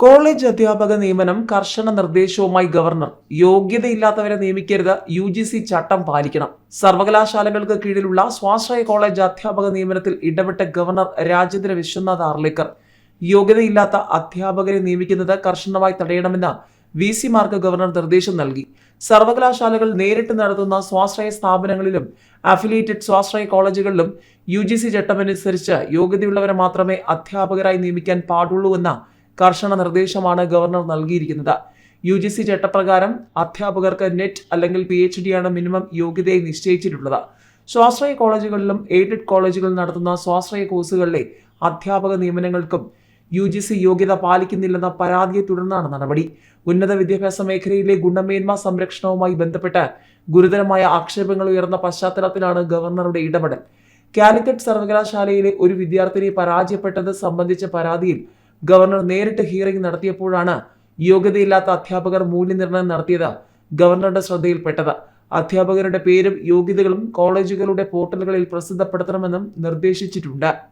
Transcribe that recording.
College അധ്യാപക നിയമനം കർശന നിർദ്ദേശവുമായി ഗവർണർ. യോഗ്യതയില്ലാത്തവരെ നിയമിക്കരുത്, UGC ചട്ടം പാലിക്കണം. സർവകലാശാലകൾക്ക് കീഴിലുള്ള സ്വാശ്രയ കോളേജ് അധ്യാപക നിയമനത്തിൽ ഇടപെട്ട ഗവർണർ രാജേന്ദ്ര വിശ്വനാഥ് ആർലേക്കർ യോഗ്യതയില്ലാത്ത അധ്യാപകരെ നിയമിക്കുന്നത് കർശനമായി തടയണമെന്ന് VC-മാർക്ക് ഗവർണർ നിർദ്ദേശം നൽകി. സർവകലാശാലകൾ നേരിട്ട് നടത്തുന്ന സ്വാശ്രയ സ്ഥാപനങ്ങളിലും അഫിലിയേറ്റഡ് സ്വാശ്രയ കോളേജുകളിലും UGC ചട്ടമനുസരിച്ച് യോഗ്യതയുള്ളവരെ മാത്രമേ അധ്യാപകരായി നിയമിക്കാൻ പാടുള്ളൂവെന്ന കർശന നിർദ്ദേശമാണ് ഗവർണർ നൽകിയിരിക്കുന്നത്. UGC ചട്ടപ്രകാരം അധ്യാപകർക്ക് നെറ്റ് അല്ലെങ്കിൽ PhD ആണ് മിനിമം യോഗ്യതയായി നിശ്ചയിച്ചിട്ടുള്ളത്. സ്വാശ്രയ കോളേജുകളിലും എയ്ഡഡ് കോളേജുകളിൽ നടത്തുന്ന സ്വാശ്രയ കോഴ്സുകളിലെ അധ്യാപക നിയമനങ്ങൾക്കും UGC യോഗ്യത പാലിക്കുന്നില്ലെന്ന പരാതിയെ തുടർന്നാണ് നടപടി. ഉന്നത വിദ്യാഭ്യാസ മേഖലയിലെ ഗുണമേന്മ സംരക്ഷണവുമായി ബന്ധപ്പെട്ട് ഗുരുതരമായ ആക്ഷേപങ്ങൾ ഉയർന്ന പശ്ചാത്തലത്തിലാണ് ഗവർണറുടെ ഇടപെടൽ. കാലിക്കറ്റ് സർവകലാശാലയിലെ ഒരു വിദ്യാർത്ഥിനി പരാജയപ്പെട്ടത് സംബന്ധിച്ച പരാതിയിൽ ഗവർണർ നേരിട്ട് ഹിയറിംഗ് നടത്തിയപ്പോഴാണ് യോഗ്യതയില്ലാത്ത അധ്യാപകർ മൂല്യനിർണ്ണയം നടത്തിയത് ഗവർണറുടെ ശ്രദ്ധയിൽപ്പെട്ടത്. അധ്യാപകരുടെ പേരും യോഗ്യതകളും കോളേജുകളുടെ പോർട്ടലുകളിൽ പ്രസിദ്ധപ്പെടുത്തണമെന്നും നിർദ്ദേശിച്ചിട്ടുണ്ട്.